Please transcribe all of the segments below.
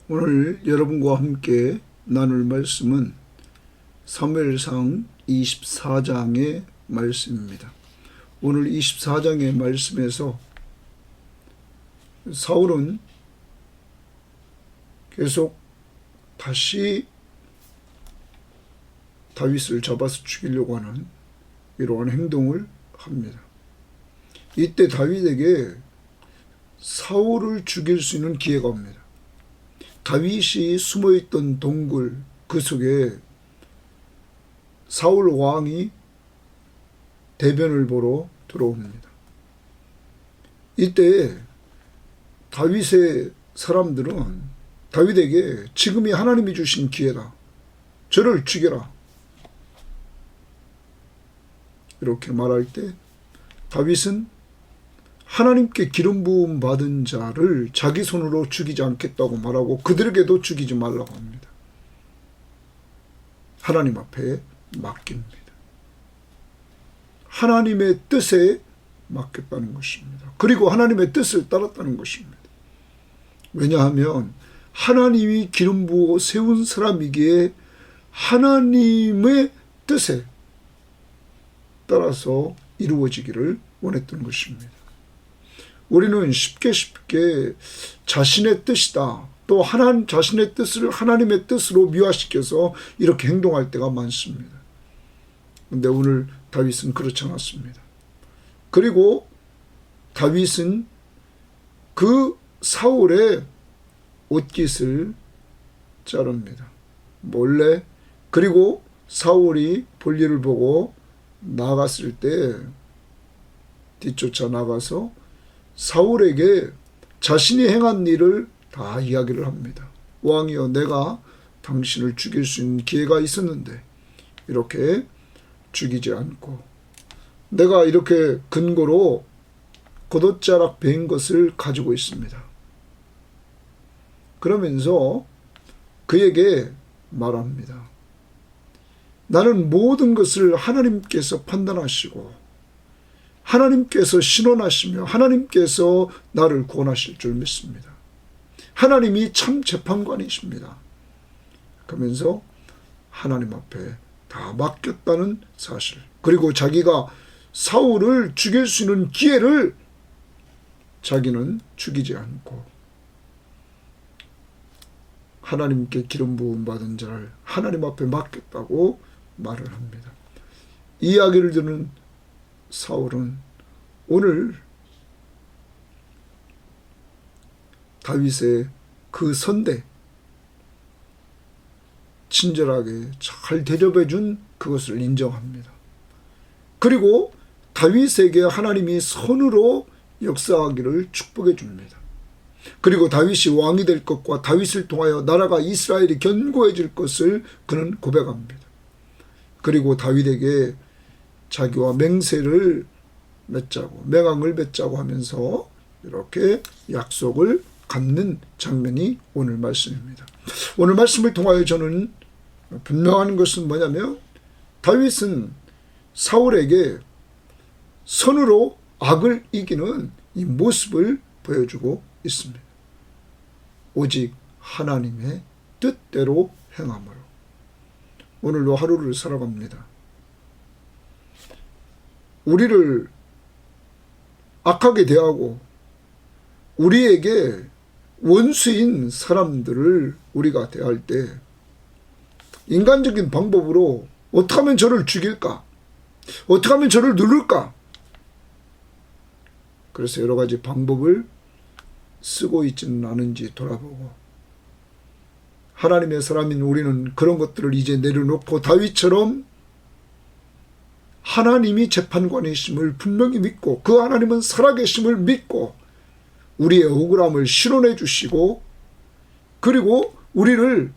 오늘 여러분과 함께 나눌 말씀은 사무엘상 24장의 말씀입니다. 오늘 24장의 말씀에서 사울은 계속 다시 다윗을 잡아서 죽이려고 하는 이러한 행동을 합니다. 이때 다윗에게 사울을 죽일 수 있는 기회가 옵니다. 다윗이 숨어있던 동굴 그 속에 사울 왕이 대변을 보러 들어옵니다. 이때 다윗의 사람들은 다윗에게 지금이 하나님이 주신 기회다. 저를 죽여라. 이렇게 말할 때 다윗은 하나님께 기름 부음 받은 자를 자기 손으로 죽이지 않겠다고 말하고 그들에게도 죽이지 말라고 합니다. 하나님 앞에 맡깁니다. 하나님의 뜻에 맡겼다는 것입니다. 그리고 하나님의 뜻을 따랐다는 것입니다. 왜냐하면 하나님이 기름 부어 세운 사람이기에 하나님의 뜻에 따라서 이루어지기를 원했던 것입니다. 우리는 쉽게 자신의 뜻이다, 또 자신의 뜻을 하나님의 뜻으로 미화시켜서 이렇게 행동할 때가 많습니다. 그런데 오늘 다윗은 그렇지 않았습니다. 그리고 다윗은 그 사울의 옷깃을 자릅니다. 몰래. 그리고 사울이 볼일을 보고 나갔을 때 뒤쫓아 나가서 사울에게 자신이 행한 일을 다 이야기를 합니다. 왕이여, 내가 당신을 죽일 수 있는 기회가 있었는데 이렇게 죽이지 않고 내가 이렇게 근거로 겉옷자락 베인 것을 가지고 있습니다. 그러면서 그에게 말합니다. 나는 모든 것을 하나님께서 판단하시고 하나님께서 신원하시며 하나님께서 나를 구원하실 줄 믿습니다. 하나님이 참 재판관이십니다. 그러면서 하나님 앞에 다 맡겼다는 사실, 그리고 자기가 사울을 죽일 수 있는 기회를 자기는 죽이지 않고 하나님께 기름 부음 받은 자를 하나님 앞에 맡겼다고 말을 합니다. 이 이야기를 듣는 사울은 오늘 다윗의 그 선대 친절하게 잘 대접해 준 그것을 인정합니다. 그리고 다윗에게 하나님이 선으로 역사하기를 축복해 줍니다. 그리고 다윗이 왕이 될 것과 다윗을 통하여 나라가 이스라엘이 견고해질 것을 그는 고백합니다. 그리고 다윗에게 자기와 맹세를 맺자고, 맹앙을 맺자고 하면서 이렇게 약속을 갖는 장면이 오늘 말씀입니다. 오늘 말씀을 통하여 저는 분명한 것은 뭐냐면 다윗은 사울에게 선으로 악을 이기는 이 모습을 보여주고 있습니다. 오직 하나님의 뜻대로 행함으로 오늘도 하루를 살아갑니다. 우리를 악하게 대하고 우리에게 원수인 사람들을 우리가 대할 때 인간적인 방법으로 어떻게 하면 저를 죽일까? 어떻게 하면 저를 누를까? 그래서 여러 가지 방법을 쓰고 있지는 않은지 돌아보고, 하나님의 사람인 우리는 그런 것들을 이제 내려놓고 다윗처럼 하나님이 재판관이심을 분명히 믿고 그 하나님은 살아계심을 믿고 우리의 억울함을 신원해 주시고 그리고 우리를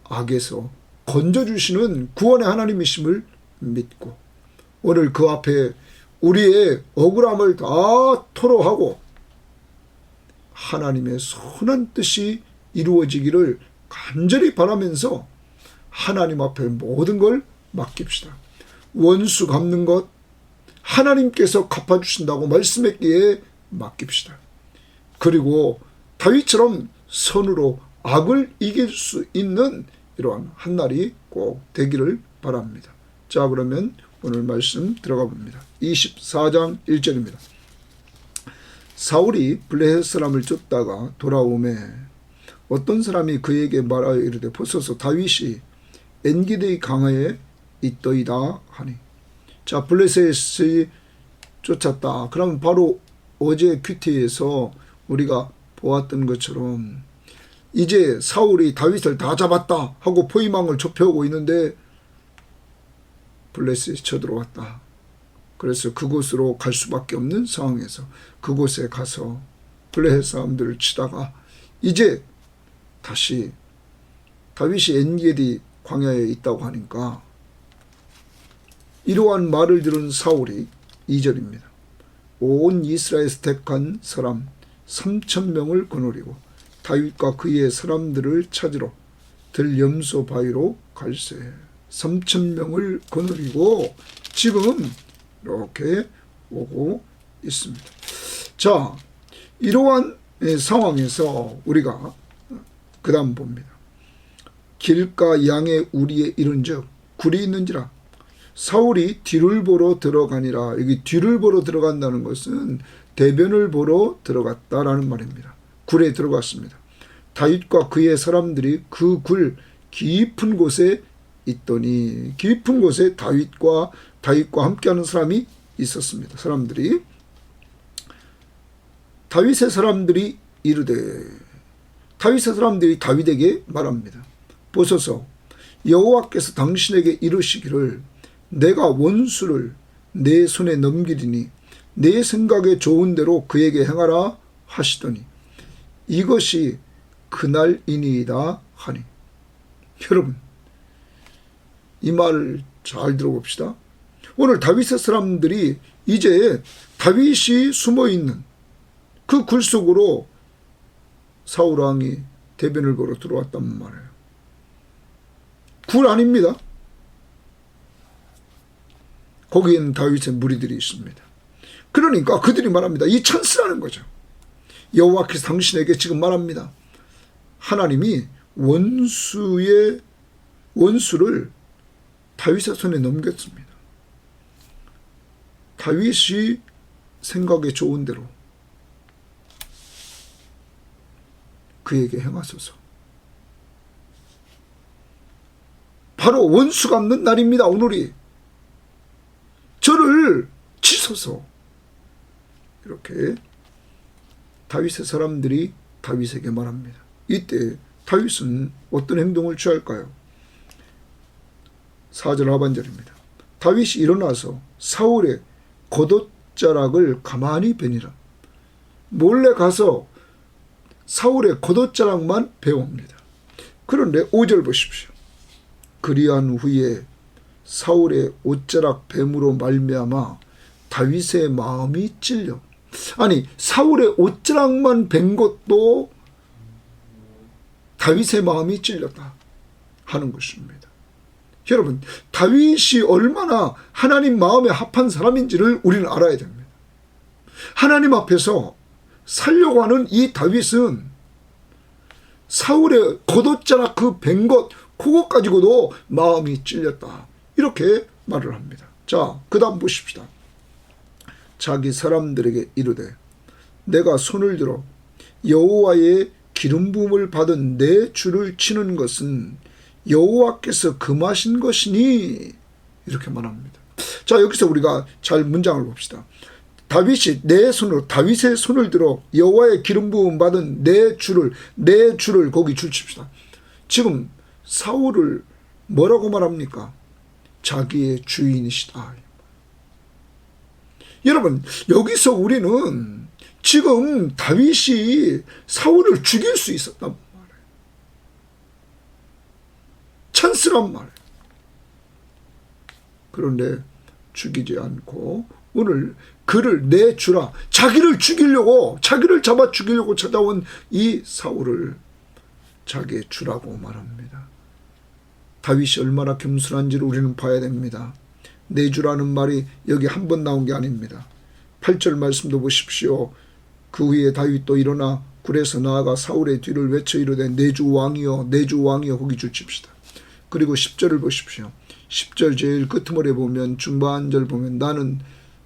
악에서 건져주시는 구원의 하나님이심을 믿고 오늘 그 앞에 우리의 억울함을 다 토로하고 하나님의 선한 뜻이 이루어지기를 간절히 바라면서 하나님 앞에 모든 걸 맡깁시다. 원수 갚는 것 하나님께서 갚아주신다고 말씀했기에 맡깁시다. 그리고 다윗처럼 선으로 악을 이길 수 있는 이러한 한 날이 꼭 되기를 바랍니다. 자, 그러면 오늘 말씀 들어가 봅니다. 24장 1절입니다. 사울이 블레셋 사람을 쫓다가 돌아오매 어떤 사람이 그에게 말하여 이르되 보소서 다윗이 엔게디 강화에 있더이다 하니. 자, 블레셋이 쫓았다. 그러면 바로 어제 큐티에서 우리가 보았던 것처럼 이제 사울이 다윗을 다 잡았다 하고 포위망을 좁혀오고 있는데 블레셋이 쳐들어왔다. 그래서 그곳으로 갈 수밖에 없는 상황에서 그곳에 가서 블레셋 사람들을 치다가 이제 다시 다윗이 엔게디 광야에 있다고 하니까 이러한 말을 들은 사울이 2절입니다. 온 이스라엘에서 택한 사람 3,000명을 거느리고 다윗과 그의 사람들을 찾으러 들염소 바위로 갈새. 3,000명을 거느리고 지금 이렇게 오고 있습니다. 자, 이러한 상황에서 우리가 그 다음 봅니다. 길가 양의 우리에 이른즉 굴이 있는지라. 사울이 뒤를 보러 들어가니라. 여기 뒤를 보러 들어간다는 것은 대변을 보러 들어갔다라는 말입니다. 굴에 들어갔습니다. 다윗과 그의 사람들이 그 굴 깊은 곳에 있더니 깊은 곳에 다윗과 함께하는 사람이 있었습니다. 사람들이 다윗의 사람들이 이르되 다윗의 사람들이 다윗에게 말합니다. 보소서 여호와께서 당신에게 이르시기를 내가 원수를 내 손에 넘기리니 내 생각에 좋은 대로 그에게 행하라 하시더니 이것이 그날이니이다 하니. 여러분 이 말을 잘 들어봅시다. 오늘 다윗의 사람들이 이제 다윗이 숨어있는 그 굴 속으로 사울 왕이 대변을 보러 들어왔단 말이에요. 굴 아닙니다. 거기에는 다윗의 무리들이 있습니다. 그러니까 그들이 말합니다. 이 찬스라는 거죠. 여호와께서 당신에게 지금 말합니다. 하나님이 원수를 다윗의 손에 넘겼습니다. 다윗이 생각에 좋은 대로 그에게 행하소서. 바로 원수 갚는 날입니다. 오늘이. 저를 치소서. 이렇게 다윗의 사람들이 다윗에게 말합니다. 이때 다윗은 어떤 행동을 취할까요? 4절 하반절입니다. 다윗이 일어나서 사울의 겉옷자락을 가만히 베니라. 몰래 가서 사울의 겉옷자락만 베옵니다. 그런데 5절 보십시오. 그리한 후에 사울의 옷자락 뱀으로 말미암아 다윗의 마음이 찔려. 아니 사울의 옷자락만 벤 것도 다윗의 마음이 찔렸다 하는 것입니다. 여러분 다윗이 얼마나 하나님 마음에 합한 사람인지를 우리는 알아야 됩니다. 하나님 앞에서 살려고 하는 이 다윗은 사울의 겉옷자락 그 벤 것 그것 가지고도 마음이 찔렸다 이렇게 말을 합니다. 자, 그 다음 보십시다. 자기 사람들에게 이르되 내가 손을 들어 여호와의 기름 부음을 받은 내 주를 치는 것은 여호와께서 금하신 것이니 이렇게 말합니다. 자, 여기서 우리가 잘 문장을 봅시다. 다윗이 다윗의 손을 들어 여호와의 기름 부음 받은 내 주를 거기 줄 칩시다. 지금 사울을 뭐라고 말합니까? 자기의 주인이시다. 여러분 여기서 우리는 지금 다윗이 사울을 죽일 수 있었단 말이에요. 찬스란 말이에요. 그런데 죽이지 않고 오늘 그를 내주라. 자기를 잡아 죽이려고 찾아온 이 사울을 자기의 주라고 말합니다. 다윗이 얼마나 겸손한지를 우리는 봐야 됩니다. 내주라는 말이 여기 한 번 나온 게 아닙니다. 8절 말씀도 보십시오. 그 후에 다윗도 일어나 굴에서 나아가 사울의 뒤를 외쳐 이르되 내 주 왕이여 내 주 왕이여 거기 줄칩시다. 그리고 10절을 보십시오. 10절 제일 끝머리에 보면 중반절 보면 나는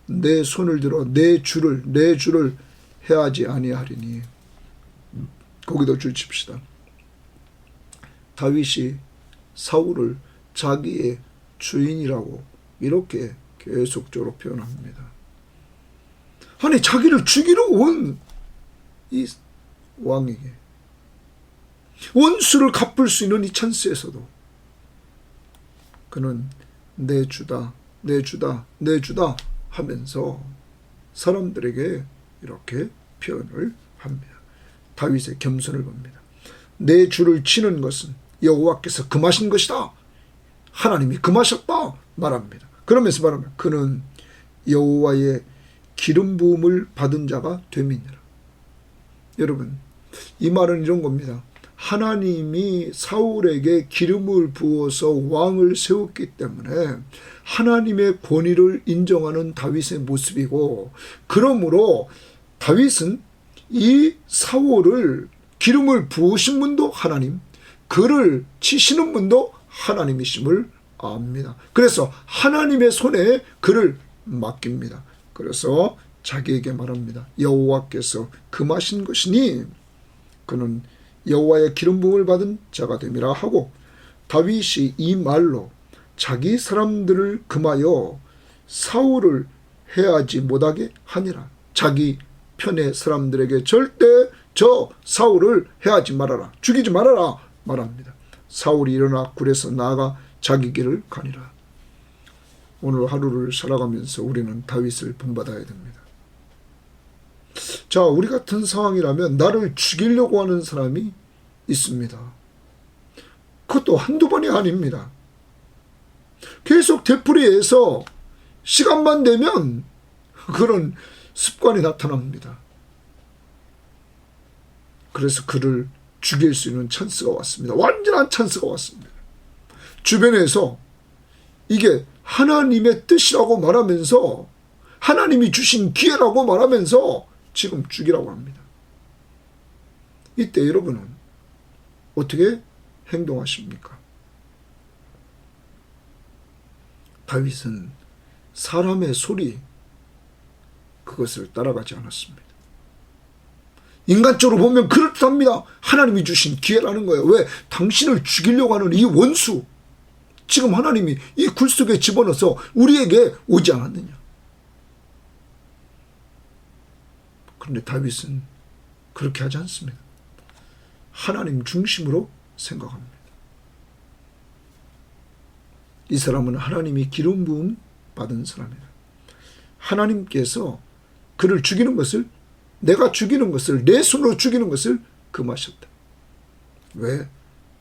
내 손을 들어 내 주를 해하지 아니하리니 거기도 줄칩시다. 다윗이 사울을 자기의 주인이라고 이렇게 계속적으로 표현합니다. 아니 자기를 죽이러 온 이 왕에게 원수를 갚을 수 있는 이 찬스에서도 그는 내 주다 내 주다 내 주다 하면서 사람들에게 이렇게 표현을 합니다. 다윗의 겸손을 봅니다. 내 주를 치는 것은 여호와께서 금하신 것이다. 하나님이 금하셨다 말합니다. 그러면서 말합니다. 그는 여호와의 기름 부음을 받은 자가 됨이니라. 여러분 이 말은 이런 겁니다. 하나님이 사울에게 기름을 부어서 왕을 세웠기 때문에 하나님의 권위를 인정하는 다윗의 모습이고, 그러므로 다윗은 이 사울을 기름을 부으신 분도 하나님, 그를 치시는 분도 하나님이심을 압니다. 그래서 하나님의 손에 그를 맡깁니다. 그래서 자기에게 말합니다. 여호와께서 금하신 것이니 그는 여호와의 기름 부음을 받은 자가 됨이라 하고, 다윗이 이 말로 자기 사람들을 금하여 사울을 해하지 못하게 하니라. 자기 편의 사람들에게 절대 저 사울을 해하지 말아라, 죽이지 말아라 말합니다. 사울이 일어나 굴에서 나아가 자기 길을 가니라. 오늘 하루를 살아가면서 우리는 다윗을 본받아야 됩니다. 자, 우리 같은 상황이라면 나를 죽이려고 하는 사람이 있습니다. 그것도 한두 번이 아닙니다. 계속 되풀이해서 시간만 되면 그런 습관이 나타납니다. 그래서 그를 죽일 수 있는 찬스가 왔습니다. 완전한 찬스가 왔습니다. 주변에서 이게 하나님의 뜻이라고 말하면서, 하나님이 주신 기회라고 말하면서 지금 죽이라고 합니다. 이때 여러분은 어떻게 행동하십니까? 다윗은 사람의 소리, 그것을 따라가지 않았습니다. 인간적으로 보면 그렇답니다. 하나님이 주신 기회라는 거예요. 왜? 당신을 죽이려고 하는 이 원수, 지금 하나님이 이 굴 속에 집어넣어서 우리에게 오지 않았느냐. 그런데 다윗은 그렇게 하지 않습니다. 하나님 중심으로 생각합니다. 이 사람은 하나님이 기름 부음 받은 사람이다. 하나님께서 그를 죽이는 것을, 내가 죽이는 것을, 내 손으로 죽이는 것을 금하셨다. 왜?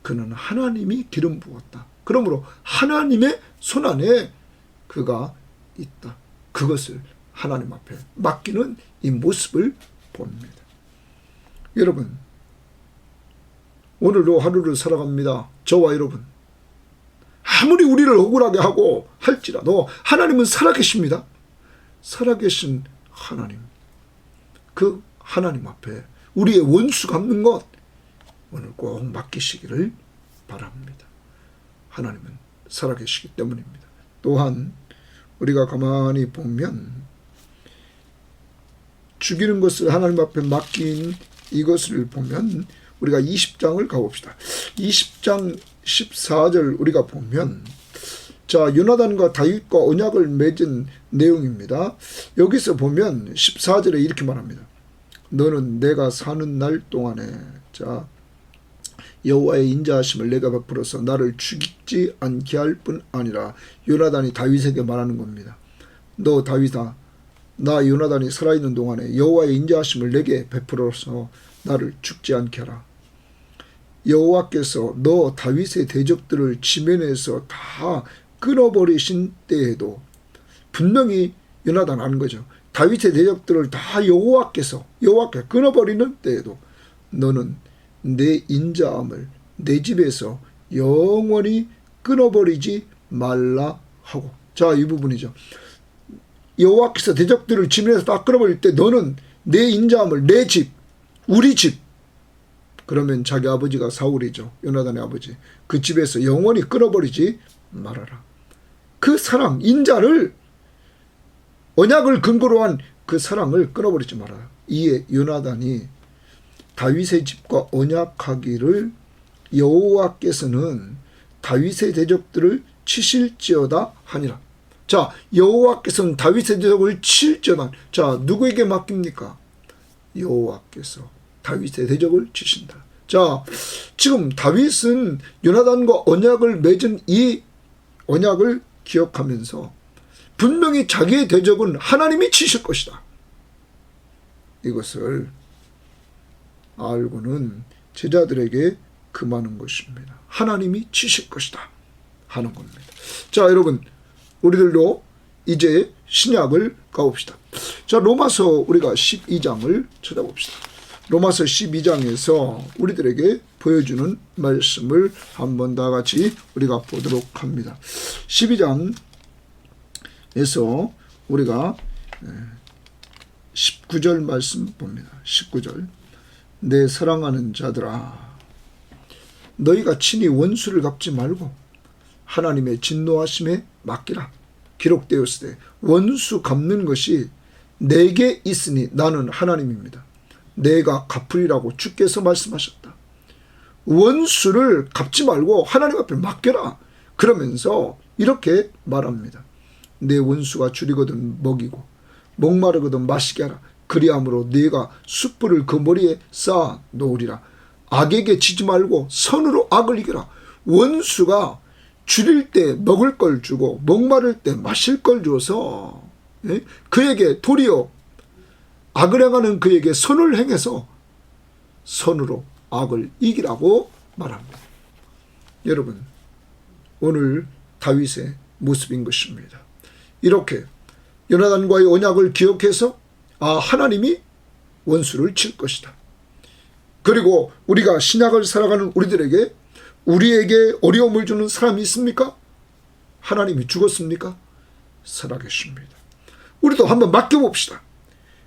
그는 하나님이 기름 부었다. 그러므로 하나님의 손 안에 그가 있다. 그것을 하나님 앞에 맡기는 이 모습을 봅니다. 여러분, 오늘도 하루를 살아갑니다. 저와 여러분, 아무리 우리를 억울하게 하고 할지라도 하나님은 살아계십니다. 살아계신 하나님, 그 하나님 앞에 우리의 원수 갚는 것 오늘 꼭 맡기시기를 바랍니다. 하나님은 살아계시기 때문입니다. 또한 우리가 가만히 보면 죽이는 것을 하나님 앞에 맡긴 이것을 보면 우리가 20장을 가봅시다. 20장 14절 우리가 보면, 자, 요나단과 다윗과 언약을 맺은 내용입니다. 여기서 보면 14절에 이렇게 말합니다. 너는 내가 사는 날 동안에, 자, 여호와의 인자하심을 내가 베풀어서 나를 죽이지 않게 할 뿐 아니라, 요나단이 다윗에게 말하는 겁니다. 너 다윗아, 나 요나단이 살아있는 동안에 여호와의 인자하심을 내게 베풀어서 나를 죽지 않게 하라. 여호와께서 너 다윗의 대적들을 지면에서 다 끊어버리신 때에도, 분명히 요나단 아는 거죠. 다윗의 대적들을 다 여호와께서 끊어버리는 때에도 너는 내 인자함을 내 집에서 영원히 끊어버리지 말라 하고. 자, 이 부분이죠. 여호와께서 대적들을 지면에서 다 끊어버릴 때 너는 내 인자함을 내 집, 우리 집, 그러면 자기 아버지가 사울이죠. 요나단의 아버지. 그 집에서 영원히 끊어버리지 말아라. 그 사랑, 인자를, 언약을 근거로 한 그 사랑을 끊어버리지 말아라. 이에 요나단이 다윗의 집과 언약하기를 여호와께서는 다윗의 대적들을 치실지어다 하니라. 자, 여호와께서는 다윗의 대적을 칠지어다. 자, 누구에게 맡깁니까? 여호와께서 다윗의 대적을 치신다. 자, 지금 다윗은 요나단과 언약을 맺은 이 언약을 기억하면서 분명히 자기의 대적은 하나님이 치실 것이다. 이것을 알고는 제자들에게 금하는 것입니다. 하나님이 치실 것이다 하는 겁니다. 자, 여러분, 우리들도 이제 신약을 가봅시다. 자, 로마서 우리가 12장을 찾아봅시다. 로마서 12장에서 우리들에게 보여주는 말씀을 한번 다 같이 우리가 보도록 합니다. 12장에서 우리가 19절 말씀 봅니다. 19절. 내 사랑하는 자들아, 너희가 친히 원수를 갚지 말고 하나님의 진노하심에 맡기라. 기록되었으되 원수 갚는 것이 내게 있으니 나는 하나님입니다. 내가 갚으리라고 주께서 말씀하셨다. 원수를 갚지 말고 하나님 앞에 맡겨라. 그러면서 이렇게 말합니다. 내 원수가 줄이거든 먹이고 목마르거든 마시게 하라. 그리함으로 네가 숯불을 그 머리에 쌓아 놓으리라. 악에게 지지 말고 선으로 악을 이겨라. 원수가 줄일 때 먹을 걸 주고 목마를 때 마실 걸 줘서 그에게 도리어 악을 행하는 그에게 선을 행해서 선으로 악을 이기라고 말합니다. 여러분, 오늘 다윗의 모습인 것입니다. 이렇게 요나단과의 언약을 기억해서 하나님이 원수를 칠 것이다. 그리고 우리가 신약을 살아가는 우리에게 어려움을 주는 사람이 있습니까? 하나님이 죽었습니까? 살아계십니다. 우리도 한번 맡겨봅시다.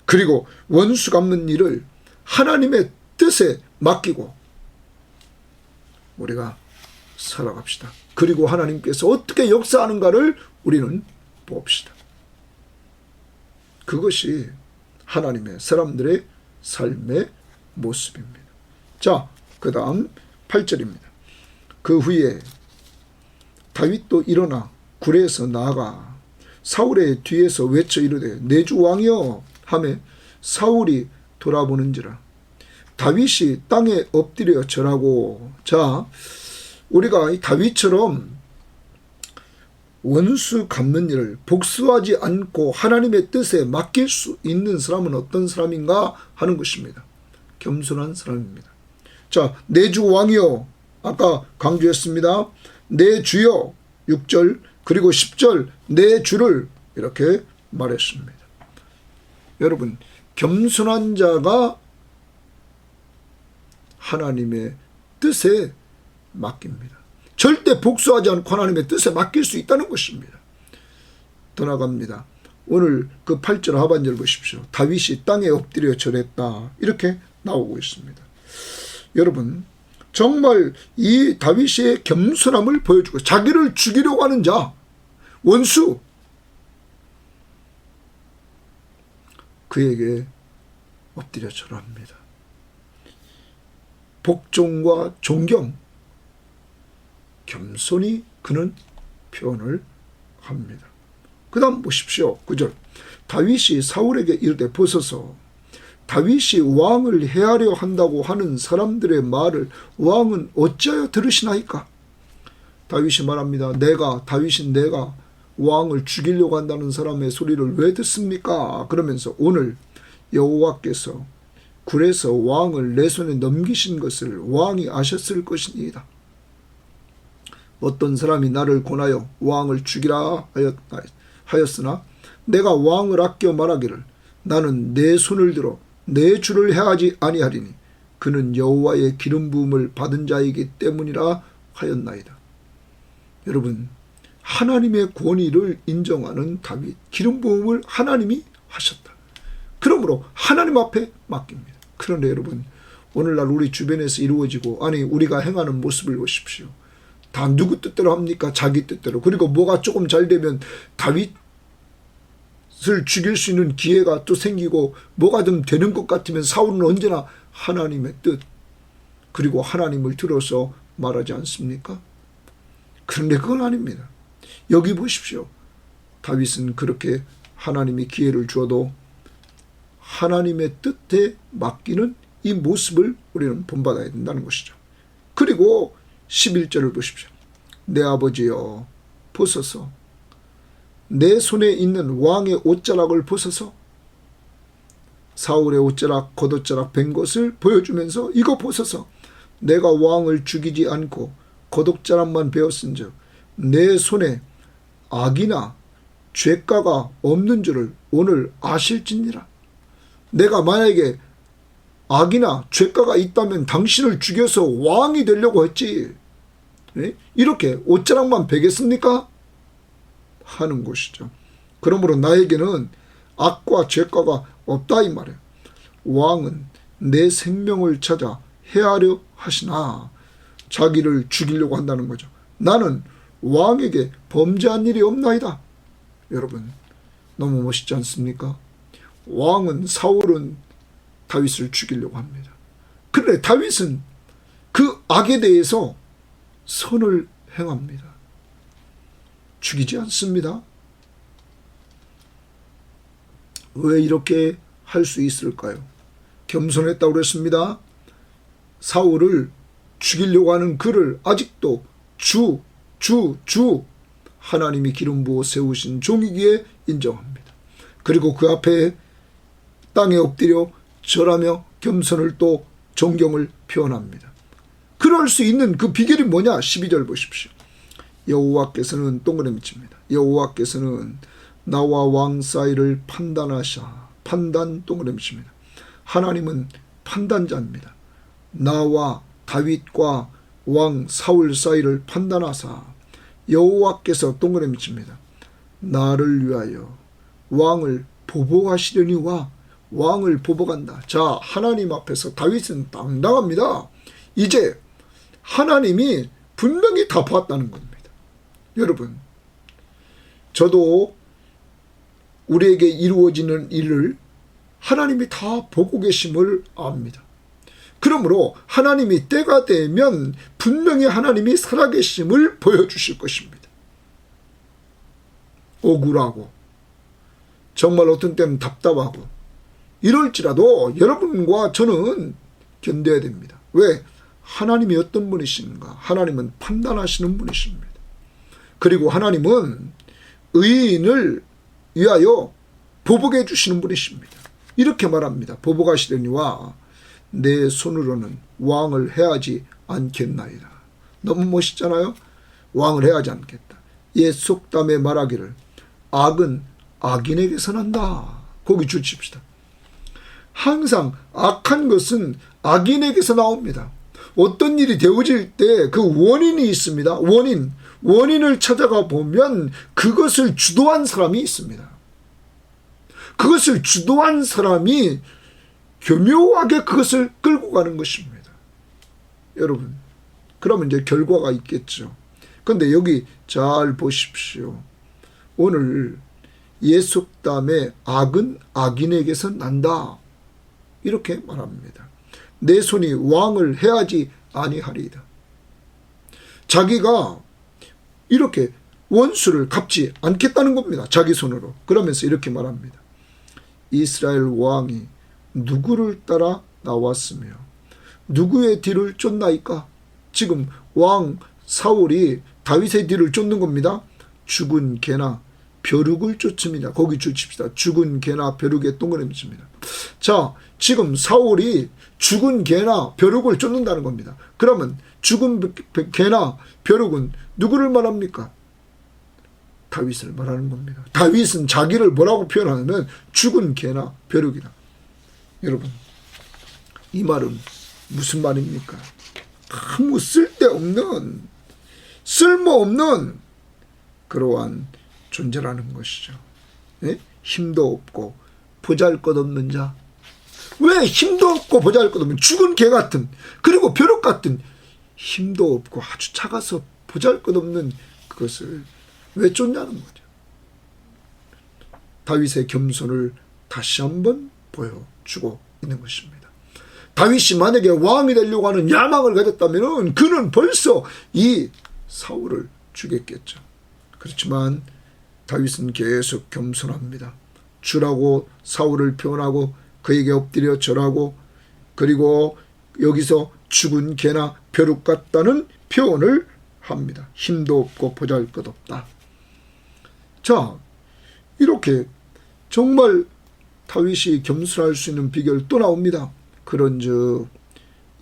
그리고 원수 갚는 일을 하나님의 뜻에 맡기고 우리가 살아갑시다. 그리고 하나님께서 어떻게 역사하는가를 우리는 봅시다. 그것이 하나님의 사람들의 삶의 모습입니다. 자, 그 다음 8절입니다. 그 후에 다윗도 일어나 굴에서 나아가 사울의 뒤에서 외쳐 이르되 내 주 왕이여 하매 사울이 돌아보는지라 다윗이 땅에 엎드려 절하고. 자, 우리가 이 다윗처럼 원수 갚는 일을 복수하지 않고 하나님의 뜻에 맡길 수 있는 사람은 어떤 사람인가 하는 것입니다. 겸손한 사람입니다. 자, 내 주 왕이여 아까 강조했습니다. 내 주여 6절 그리고 10절 내 주를 이렇게 말했습니다. 여러분, 겸손한 자가 하나님의 뜻에 맡깁니다. 절대 복수하지 않고 하나님의 뜻에 맡길 수 있다는 것입니다. 더 나갑니다. 오늘 그 8절 하반절 보십시오. 다윗이 땅에 엎드려 절했다. 이렇게 나오고 있습니다. 여러분, 정말 이 다윗의 겸손함을 보여주고 자기를 죽이려고 하는 자, 원수, 그에게 엎드려 절합니다. 복종과 존경, 겸손히 그는 표현을 합니다. 그 다음 보십시오. 9절. 다윗이 사울에게 이르되 보소서 다윗이 왕을 해하려 한다고 하는 사람들의 말을 왕은 어찌하여 들으시나이까? 다윗이 말합니다. 다윗인 내가 왕을 죽이려고 한다는 사람의 소리를 왜 듣습니까? 그러면서 오늘 여호와께서 굴에서 왕을 내 손에 넘기신 것을 왕이 아셨을 것이니이다. 어떤 사람이 나를 권하여 왕을 죽이라 하였으나 내가 왕을 아껴 말하기를 나는 내 손을 들어 내 주를 해하지 아니하리니 그는 여호와의 기름 부음을 받은 자이기 때문이라 하였나이다. 여러분, 하나님의 권위를 인정하는 다윗, 기름 부음을 하나님이 하셨다. 그러므로 하나님 앞에 맡깁니다. 그런데 여러분, 오늘날 우리 주변에서 이루어지고, 아니 우리가 행하는 모습을 보십시오. 다 누구 뜻대로 합니까? 자기 뜻대로. 그리고 뭐가 조금 잘 되면 다윗을 죽일 수 있는 기회가 또 생기고, 뭐가 좀 되는 것 같으면 사울은 언제나 하나님의 뜻, 그리고 하나님을 들어서 말하지 않습니까? 그런데 그건 아닙니다. 여기 보십시오. 다윗은 그렇게 하나님이 기회를 주어도 하나님의 뜻에 맡기는 이 모습을 우리는 본받아야 된다는 것이죠. 그리고 11절을 보십시오. 내 아버지여 보소서, 내 손에 있는 왕의 옷자락을 보소서. 사울의 옷자락, 겉옷자락 벤 것을 보여주면서 이거 보소서, 내가 왕을 죽이지 않고 겉옷자락만 베었은즉 내 손에 악이나 죄가가 없는 줄을 오늘 아실지니라. 내가 만약에 악이나 죄가가 있다면 당신을 죽여서 왕이 되려고 했지, 이렇게 옷자락만 베겠습니까? 하는 것이죠. 그러므로 나에게는 악과 죄가가 없다 이 말이에요. 왕은 내 생명을 찾아 해하려 하시나 자기를 죽이려고 한다는 거죠. 나는 왕에게 범죄한 일이 없나이다. 여러분, 너무 멋있지 않습니까? 왕은, 사울은 다윗을 죽이려고 합니다. 그런데 다윗은 그 악에 대해서 선을 행합니다. 죽이지 않습니다. 왜 이렇게 할 수 있을까요? 겸손했다고 그랬습니다. 사울을 죽이려고 하는 그를 아직도 주 하나님이 기름 부어 세우신 종이기에 인정합니다. 그리고 그 앞에 땅에 엎드려 절하며 겸손을 또 존경을 표현합니다. 그럴 수 있는 그 비결이 뭐냐? 12절 보십시오. 여호와께서는 동그라미 칩니다. 여호와께서는 나와 왕 사이를 판단하사. 판단 동그라미 칩니다. 하나님은 판단자입니다. 나와 다윗과 왕 사울 사이를 판단하사 여호와께서 동그라미 칩니다. 나를 위하여 왕을 보복하시려니와 왕을 보복한다. 자, 하나님 앞에서 다윗은 당당합니다. 이제 하나님이 분명히 다 봤다는 겁니다. 여러분, 저도 우리에게 이루어지는 일을 하나님이 다 보고 계심을 압니다. 그러므로 하나님이 때가 되면 분명히 하나님이 살아계심을 보여주실 것입니다. 억울하고 정말 어떤 때는 답답하고 이럴지라도 여러분과 저는 견뎌야 됩니다. 왜? 하나님이 어떤 분이신가? 하나님은 판단하시는 분이십니다. 그리고 하나님은 의인을 위하여 보복해 주시는 분이십니다. 이렇게 말합니다. 보복하시려니와 내 손으로는 왕을 해하지 않겠나이다. 너무 멋있잖아요. 왕을 해하지 않겠다. 옛 속담에 말하기를 악은 악인에게서 난다. 거기 주칩시다. 항상 악한 것은 악인에게서 나옵니다. 어떤 일이 되어질 때 그 원인이 있습니다. 원인을 찾아가 보면 그것을 주도한 사람이 있습니다. 그것을 주도한 사람이 교묘하게 그것을 끌고 가는 것입니다. 여러분, 그러면 이제 결과가 있겠죠. 그런데 여기 잘 보십시오. 오늘 옛 속담에 악은 악인에게서 난다. 이렇게 말합니다. 내 손이 왕을 해하지 아니하리이다. 자기가 이렇게 원수를 갚지 않겠다는 겁니다. 자기 손으로. 그러면서 이렇게 말합니다. 이스라엘 왕이 누구를 따라 나왔으며 누구의 뒤를 쫓나이까? 지금 왕 사울이 다윗의 뒤를 쫓는 겁니다. 죽은 개나 벼룩을 쫓습니다. 거기 주칩시다. 죽은 개나 벼룩의 동그라미 칩니다. 자, 지금 사울이 죽은 개나 벼룩을 쫓는다는 겁니다. 그러면 죽은 개나 벼룩은 누구를 말합니까? 다윗을 말하는 겁니다. 다윗은 자기를 뭐라고 표현하냐면 죽은 개나 벼룩이다. 여러분, 이 말은 무슨 말입니까? 아무 쓸데없는, 쓸모없는 그러한 존재라는 것이죠. 예? 힘도 없고 보잘것없는 자, 왜 힘도 없고 보잘것없는 죽은 개 같은, 그리고 벼룩 같은, 힘도 없고 아주 작아서 보잘것없는 그것을 왜 쫓냐는 거죠. 다윗의 겸손을 다시 한번 보여주고 있는 것입니다. 다윗이 만약에 왕이 되려고 하는 야망을 가졌다면 그는 벌써 이 사울을 죽였겠죠. 그렇지만 다윗은 계속 겸손합니다. 주라고 사울을 표현하고 그에게 엎드려 절하고, 그리고 여기서 죽은 개나 벼룩 같다는 표현을 합니다. 힘도 없고 보잘것없다. 자, 이렇게 정말 다윗이 겸손할 수 있는 비결 또 나옵니다. 그런즉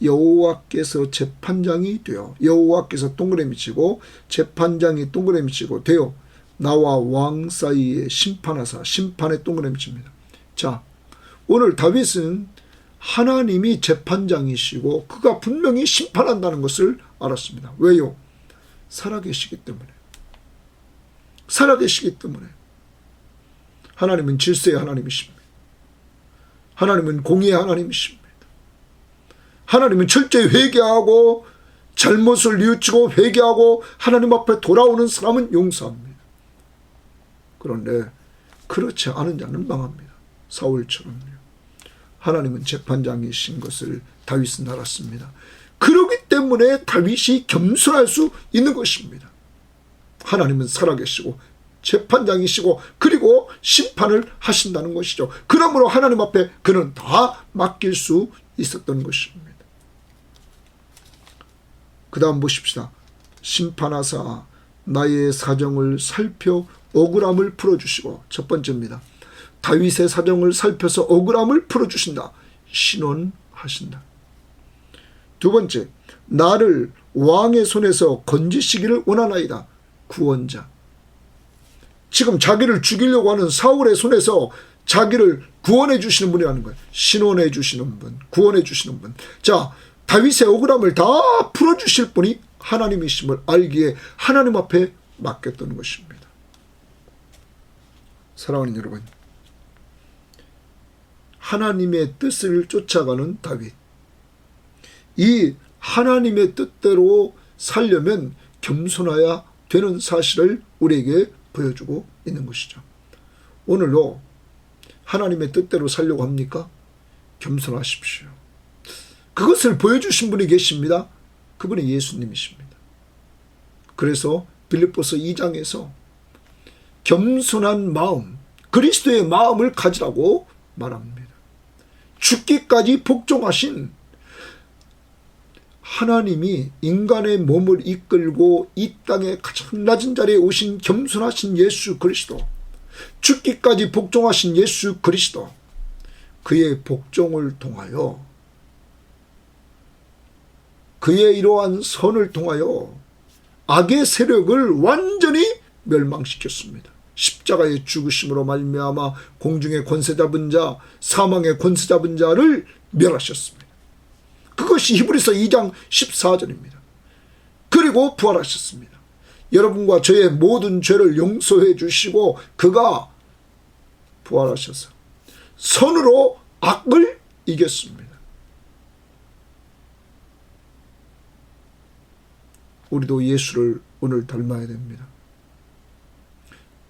여호와께서 재판장이 되어, 여호와께서 동그라미 치고 재판장이 동그라미 치고 되어 나와 왕 사이에 심판하사, 심판에 동그라미 칩니다. 자, 오늘 다윗은 하나님이 재판장이시고 그가 분명히 심판한다는 것을 알았습니다. 왜요? 살아계시기 때문에. 살아계시기 때문에. 하나님은 질서의 하나님이십니다. 하나님은 공의의 하나님이십니다. 하나님은 철저히 회개하고 잘못을 뉘우치고 회개하고 하나님 앞에 돌아오는 사람은 용서합니다. 그런데 그렇지 않은 자는 망합니다. 사울처럼요. 하나님은 재판장이신 것을 다윗은 알았습니다. 그렇기 때문에 다윗이 겸손할 수 있는 것입니다. 하나님은 살아계시고 재판장이시고 그리고 심판을 하신다는 것이죠. 그러므로 하나님 앞에 그는 다 맡길 수 있었던 것입니다. 그 다음 보십시다. 심판하사 나의 사정을 살펴 억울함을 풀어주시고, 첫 번째입니다. 다윗의 사정을 살펴서 억울함을 풀어주신다. 신원하신다. 두 번째, 나를 왕의 손에서 건지시기를 원하나이다. 구원자. 지금 자기를 죽이려고 하는 사울의 손에서 자기를 구원해 주시는 분이라는 거예요. 신원해 주시는 분, 구원해 주시는 분. 자, 다윗의 억울함을 다 풀어주실 분이 하나님이심을 알기에 하나님 앞에 맡겼던 것입니다. 사랑하는 여러분, 하나님의 뜻을 쫓아가는 다윗, 이 하나님의 뜻대로 살려면 겸손해야 되는 사실을 우리에게 보여주고 있는 것이죠. 오늘도 하나님의 뜻대로 살려고 합니까? 겸손하십시오. 그것을 보여주신 분이 계십니다. 그분이 예수님이십니다. 그래서 빌립보서 2장에서 겸손한 마음, 그리스도의 마음을 가지라고 말합니다. 죽기까지 복종하신 하나님이 인간의 몸을 이끌고 이 땅에 가장 낮은 자리에 오신 겸손하신 예수 그리스도, 죽기까지 복종하신 예수 그리스도, 그의 복종을 통하여, 그의 이러한 선을 통하여 악의 세력을 완전히 멸망시켰습니다. 십자가의 죽으심으로 말미암아 공중의 권세 잡은 자, 사망의 권세 잡은 자를 멸하셨습니다. 그것이 히브리서 2장 14절입니다. 그리고 부활하셨습니다. 여러분과 저의 모든 죄를 용서해 주시고 그가 부활하셔서 선으로 악을 이겼습니다. 우리도 예수를 오늘 닮아야 됩니다.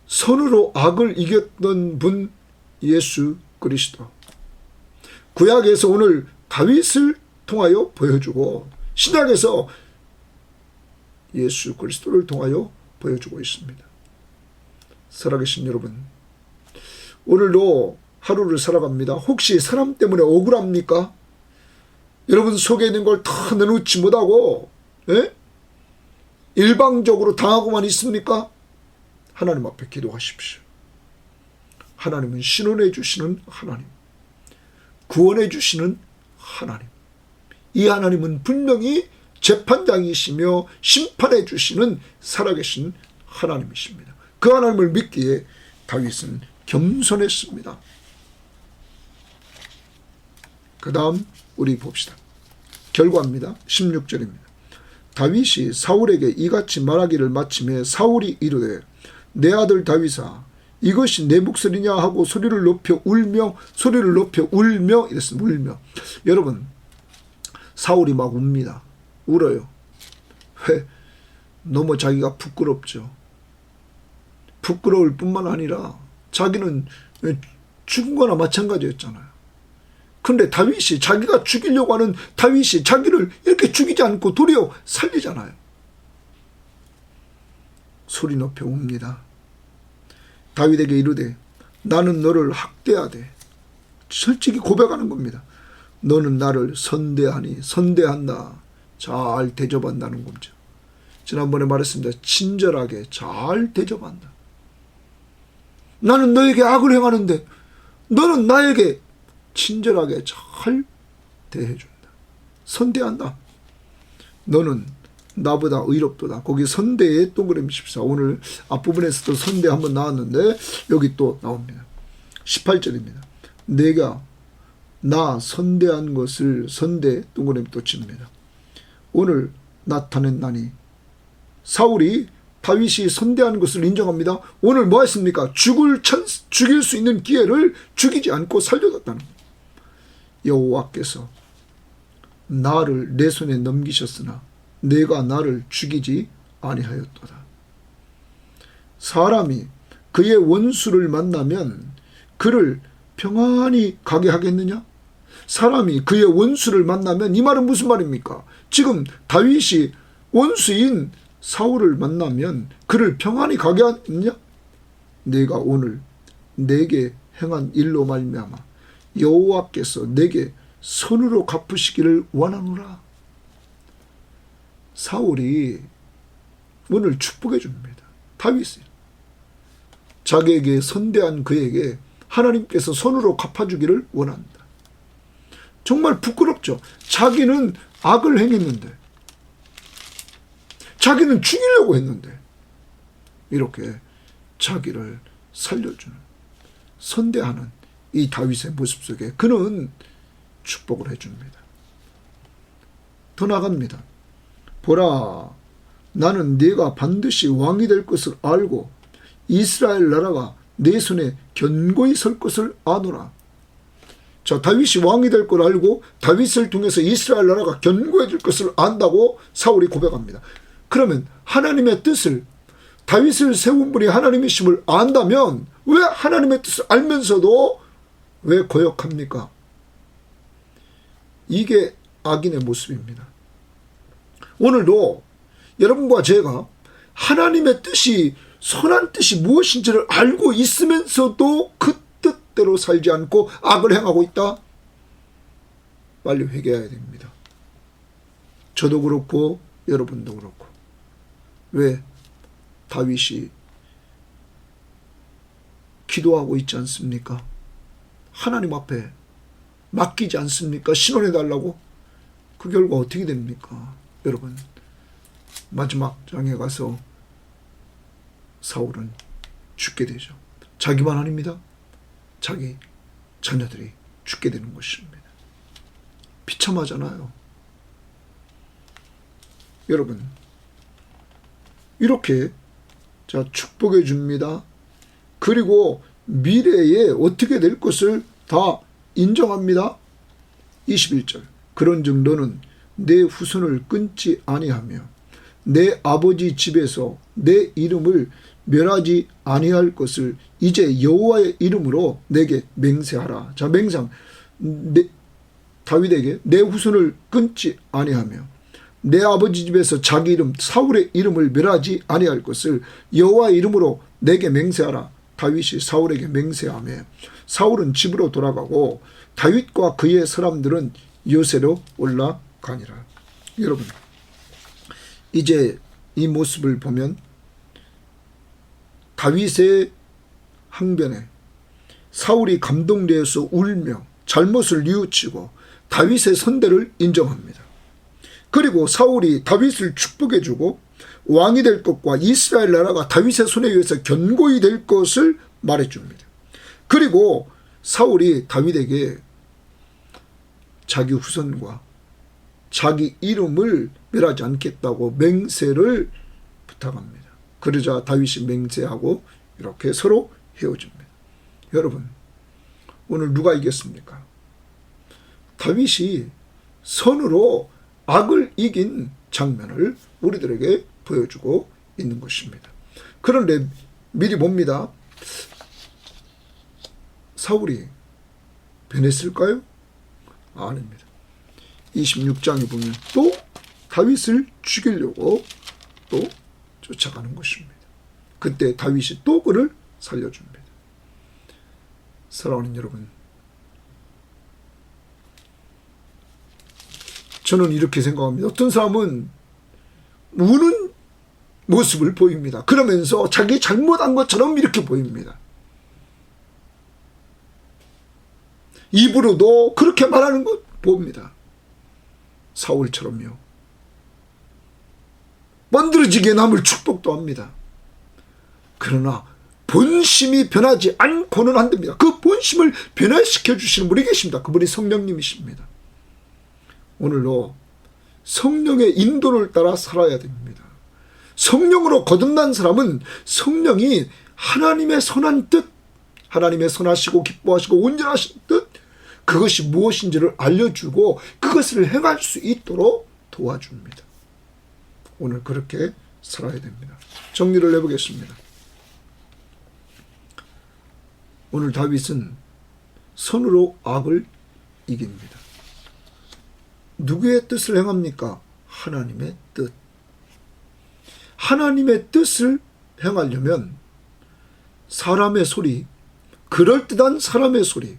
선으로 악을 이겼던 분 예수 그리스도. 구약에서 오늘 다윗을 통하여 보여주고 신약에서 예수 그리스도를 통하여 보여주고 있습니다. 살아계신 여러분, 오늘도 하루를 살아갑니다. 혹시 사람 때문에 억울합니까? 여러분 속에 있는 걸 다 내놓지 못하고 일방적으로 당하고만 있습니까? 하나님 앞에 기도하십시오. 하나님은 신원해 주시는 하나님, 구원해 주시는 하나님, 이 하나님은 분명히 재판장이시며 심판해 주시는 살아계신 하나님이십니다. 그 하나님을 믿기에 다윗은 겸손했습니다. 그 다음 우리 봅시다. 결과입니다. 16절입니다. 다윗이 사울에게 이같이 말하기를 마침에 사울이 이르되 내 아들 다윗아 이것이 내 목소리냐 하고 소리를 높여 울며 이랬습니다. 울며. 여러분, 사울이 막 웁니다. 울어요. 왜? 너무 자기가 부끄럽죠. 부끄러울 뿐만 아니라 자기는 죽은 거나 마찬가지였잖아요. 근데 다윗이, 자기가 죽이려고 하는 다윗이 자기를 이렇게 죽이지 않고 도리어 살리잖아요. 소리 높여 웁니다. 다윗에게 이르되 나는 너를 학대하되, 솔직히 고백하는 겁니다. 너는 나를 선대한다. 잘 대접한다는 거죠. 지난번에 말했습니다. 친절하게 잘 대접한다. 나는 너에게 악을 행하는데 너는 나에게 친절하게 잘 대해준다. 선대한다. 너는 나보다 의롭도다. 거기 선대에 동그라미 칩시다. 오늘 앞부분에서도 선대 한번 나왔는데 여기 또 나옵니다. 18절입니다. 내가 나 선대한 것을 선대 동그라미 또 칩니다. 오늘 나타낸다니. 사울이 다윗이 선대한 것을 인정합니다. 오늘 뭐 했습니까? 죽일 수 있는 기회를 죽이지 않고 살려뒀다는 거예요. 여호와께서 나를 내 손에 넘기셨으나 내가 나를 죽이지 아니하였도다. 사람이 그의 원수를 만나면 그를 평안히 가게 하겠느냐? 사람이 그의 원수를 만나면, 이 말은 무슨 말입니까? 지금 다윗이 원수인 사울을 만나면 그를 평안히 가게 하느냐? 내가 오늘 내게 행한 일로 말미암아 여호와께서 내게 손으로 갚으시기를 원하노라. 사울이 오늘 축복해 줍니다. 다윗이 자기에게 선대한 그에게 하나님께서 손으로 갚아주기를 원한다. 정말 부끄럽죠. 자기는 악을 행했는데, 자기는 죽이려고 했는데 이렇게 자기를 살려주는, 선대하는 이 다윗의 모습 속에 그는 축복을 해줍니다. 더 나갑니다. 보라, 나는 네가 반드시 왕이 될 것을 알고 이스라엘 나라가 내 손에 견고히 설 것을 아노라. 자, 다윗이 왕이 될 걸 알고 다윗을 통해서 이스라엘 나라가 견고해질 것을 안다고 사울이 고백합니다. 그러면 하나님의 뜻을, 다윗을 세운 분이 하나님이심을 안다면 왜 하나님의 뜻을 알면서도 왜 거역합니까? 이게 악인의 모습입니다. 오늘도 여러분과 제가 하나님의 뜻이, 선한 뜻이 무엇인지를 알고 있으면서도 그 뜻대로 살지 않고 악을 행하고 있다? 빨리 회개해야 됩니다. 저도 그렇고 여러분도 그렇고. 왜? 다윗이 기도하고 있지 않습니까? 하나님 앞에 맡기지 않습니까? 신원해달라고. 그 결과 어떻게 됩니까? 여러분, 마지막 장에 가서 사울은 죽게 되죠. 자기만 아닙니다. 자기 자녀들이 죽게 되는 것입니다. 비참하잖아요. 여러분, 이렇게 자 축복해 줍니다. 그리고 미래에 어떻게 될 것을 다 인정합니다. 21절. 그런즉 너는 내 후손을 끊지 아니하며 내 아버지 집에서 내 이름을 멸하지 아니할 것을 이제 여호와의 이름으로 내게 맹세하라. 자, 맹상. 다윗에게 내 후손을 끊지 아니하며 내 아버지 집에서 자기 이름 사울의 이름을 멸하지 아니할 것을 여호와의 이름으로 내게 맹세하라. 다윗이 사울에게 맹세하며 사울은 집으로 돌아가고 다윗과 그의 사람들은 요새로 올라가니라. 여러분, 이제 이 모습을 보면 다윗의 항변에 사울이 감동되어서 울며 잘못을 뉘우치고 다윗의 선대를 인정합니다. 그리고 사울이 다윗을 축복해주고 왕이 될 것과 이스라엘 나라가 다윗의 손에 의해서 견고히 될 것을 말해줍니다. 그리고 사울이 다윗에게 자기 후손과 자기 이름을 멸하지 않겠다고 맹세를 부탁합니다. 그러자 다윗이 맹세하고 이렇게 서로 헤어집니다. 여러분, 오늘 누가 이겼습니까? 다윗이 선으로 악을 이긴 장면을 우리들에게 보여주고 있는 것입니다. 그런데 미리 봅니다. 사울이 변했을까요? 아닙니다. 26장에 보면 또 다윗을 죽이려고 또 쫓아가는 것입니다. 그때 다윗이 또 그를 살려줍니다. 사랑하는 여러분, 저는 이렇게 생각합니다. 어떤 사람은 우는 모습을 보입니다. 그러면서 자기 잘못한 것처럼 이렇게 보입니다. 입으로도 그렇게 말하는 것 봅니다. 사울처럼요. 만들어지게 남을 축복도 합니다. 그러나 본심이 변하지 않고는 안 됩니다. 그 본심을 변화시켜 주시는 분이 계십니다. 그분이 성령님이십니다. 오늘도 성령의 인도를 따라 살아야 됩니다. 성령으로 거듭난 사람은 성령이 하나님의 선한 뜻, 하나님의 선하시고 기뻐하시고 온전하신 뜻, 그것이 무엇인지를 알려주고 그것을 행할 수 있도록 도와줍니다. 오늘 그렇게 살아야 됩니다. 정리를 해보겠습니다. 오늘 다윗은 선으로 악을 이깁니다. 누구의 뜻을 행합니까? 하나님의 뜻. 하나님의 뜻을 행하려면 사람의 소리, 그럴듯한 사람의 소리,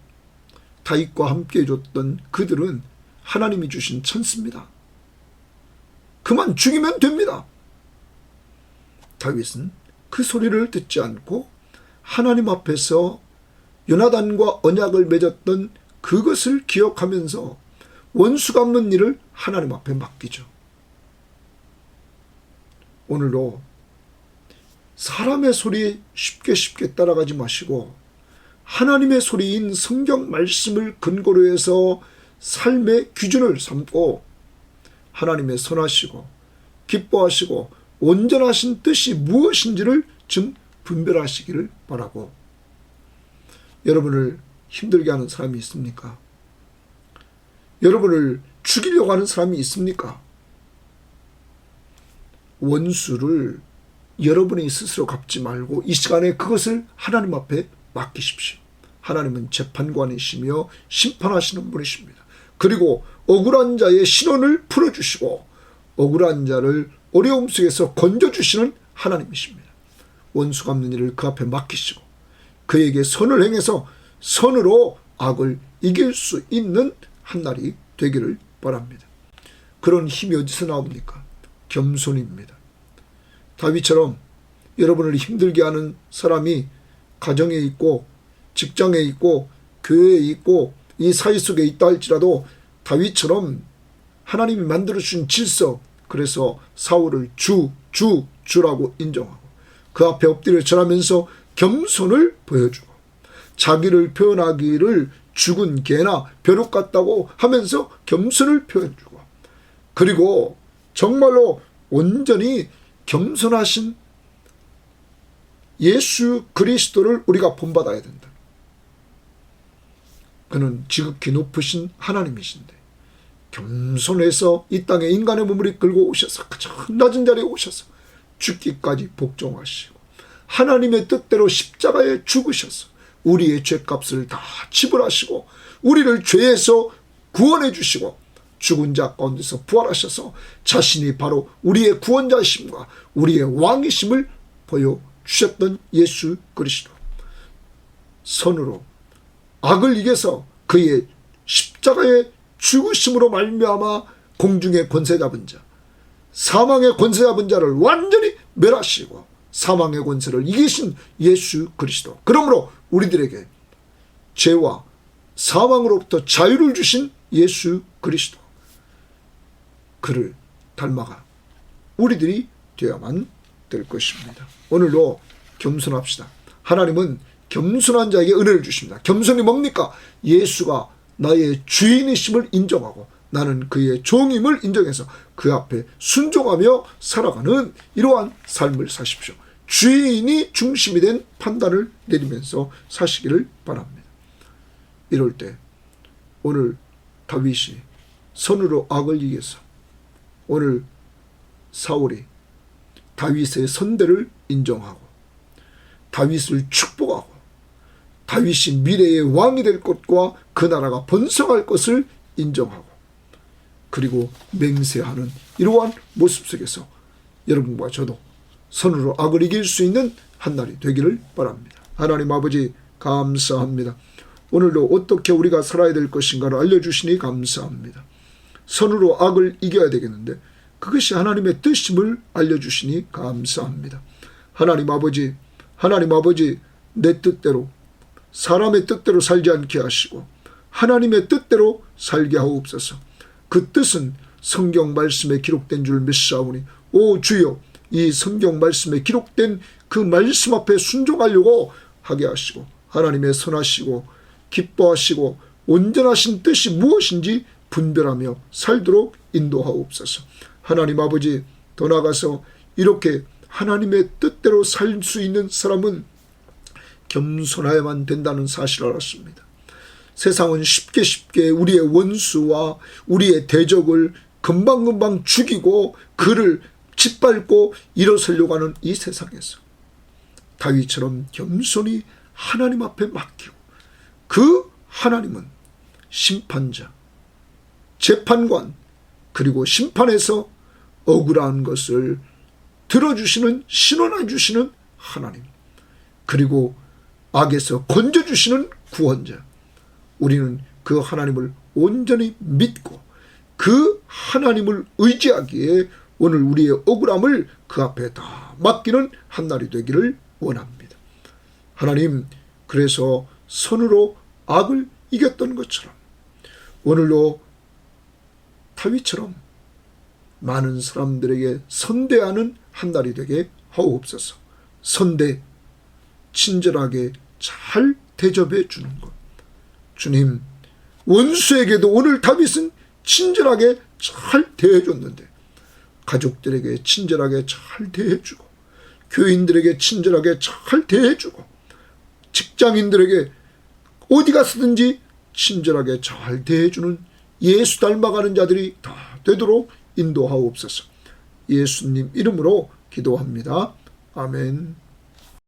다윗과 함께 해줬던 그들은 하나님이 주신 천사입니다. 그만 죽이면 됩니다. 다윗은 그 소리를 듣지 않고 하나님 앞에서 요나단과 언약을 맺었던 그것을 기억하면서 원수 갚는 일을 하나님 앞에 맡기죠. 오늘도 사람의 소리 쉽게 따라가지 마시고 하나님의 소리인 성경 말씀을 근거로 해서 삶의 기준을 삼고 하나님의 선하시고 기뻐하시고 온전하신 뜻이 무엇인지를 좀 분별하시기를 바라고, 여러분을 힘들게 하는 사람이 있습니까? 여러분을 죽이려고 하는 사람이 있습니까? 원수를 여러분이 스스로 갚지 말고 이 시간에 그것을 하나님 앞에 맡기십시오. 하나님은 재판관이시며 심판하시는 분이십니다. 그리고 억울한 자의 신원을 풀어주시고 억울한 자를 어려움 속에서 건져주시는 하나님이십니다. 원수 갚는 일을 그 앞에 맡기시고 그에게 선을 행해서 선으로 악을 이길 수 있는 한날이 되기를 바랍니다. 그런 힘이 어디서 나옵니까? 겸손입니다. 다윗처럼 여러분을 힘들게 하는 사람이 가정에 있고 직장에 있고 교회에 있고 이 사회 속에 있다 할지라도 다윗처럼 하나님이 만들어주신 질서, 그래서 사울을 주라고 인정하고 그 앞에 엎드려 절하면서 겸손을 보여주고 자기를 표현하기를 죽은 개나 벼룩 같다고 하면서 겸손을 표현해주고, 그리고 정말로 온전히 겸손하신 예수 그리스도를 우리가 본받아야 된다. 그는 지극히 높으신 하나님이신데 겸손해서 이 땅에 인간의 몸을 이끌고 오셔서 그 낮은 자리에 오셔서 죽기까지 복종하시고 하나님의 뜻대로 십자가에 죽으셔서 우리의 죄값을 다 지불하시고 우리를 죄에서 구원해 주시고 죽은 자 가운데서 부활하셔서 자신이 바로 우리의 구원자이심과 우리의 왕이심을 보여주셨던 예수 그리스도, 선으로 악을 이겨서 그의 십자가의 죽으심으로 말미암아 공중의 권세 잡은 자, 사망의 권세 잡은 자를 완전히 멸하시고 사망의 권세를 이기신 예수 그리스도, 그러므로 우리들에게 죄와 사망으로부터 자유를 주신 예수 그리스도, 그를 닮아가 우리들이 되어야만 될 것입니다. 오늘도 겸손합시다. 하나님은 겸손한 자에게 은혜를 주십니다. 겸손이 뭡니까? 예수가 나의 주인이심을 인정하고 나는 그의 종임을 인정해서 그 앞에 순종하며 살아가는 이러한 삶을 사십시오. 주인이 중심이 된 판단을 내리면서 사시기를 바랍니다. 이럴 때 오늘 다윗이 선으로 악을 이겨서 오늘 사울이 다윗의 선대를 인정하고 다윗을 축복하고 다윗이 미래의 왕이 될 것과 그 나라가 번성할 것을 인정하고 그리고 맹세하는 이러한 모습 속에서 여러분과 저도 선으로 악을 이길 수 있는 한 날이 되기를 바랍니다. 하나님 아버지 감사합니다. 오늘도 어떻게 우리가 살아야 될 것인가를 알려주시니 감사합니다. 선으로 악을 이겨야 되겠는데 그것이 하나님의 뜻임을 알려주시니 감사합니다. 하나님 아버지 내 뜻대로 사람의 뜻대로 살지 않게 하시고 하나님의 뜻대로 살게 하옵소서. 그 뜻은 성경 말씀에 기록된 줄 믿사오니 오 주여 이 성경 말씀에 기록된 그 말씀 앞에 순종하려고 하게 하시고 하나님의 선하시고 기뻐하시고 온전하신 뜻이 무엇인지 분별하며 살도록 인도하옵소서. 하나님 아버지 더 나아가서 이렇게 하나님의 뜻대로 살 수 있는 사람은 겸손해야만 된다는 사실을 알았습니다. 세상은 쉽게 우리의 원수와 우리의 대적을 금방금방 죽이고 그를 짓밟고 일어서려고 하는 이 세상에서 다윗처럼 겸손히 하나님 앞에 맡기고 그 하나님은 심판자, 재판관 그리고 심판에서 억울한 것을 들어주시는 신원해 주시는 하나님 그리고 악에서 건져주시는 구원자 우리는 그 하나님을 온전히 믿고 그 하나님을 의지하기에 오늘 우리의 억울함을 그 앞에 다 맡기는 한 날이 되기를 원합니다. 하나님 그래서 선으로 악을 이겼던 것처럼 오늘도 다윗처럼 많은 사람들에게 선대하는 한 날이 되게 하옵소서. 선대 친절하게 잘 대접해 주는 것. 주님 원수에게도 오늘 다윗은 친절하게 잘 대해줬는데 가족들에게 친절하게 잘 대해주고 교인들에게 친절하게 잘 대해주고 직장인들에게 어디 갔든지 친절하게 잘 대해주는 예수 닮아가는 자들이 다 되도록 인도하옵소서. 예수님 이름으로 기도합니다. 아멘.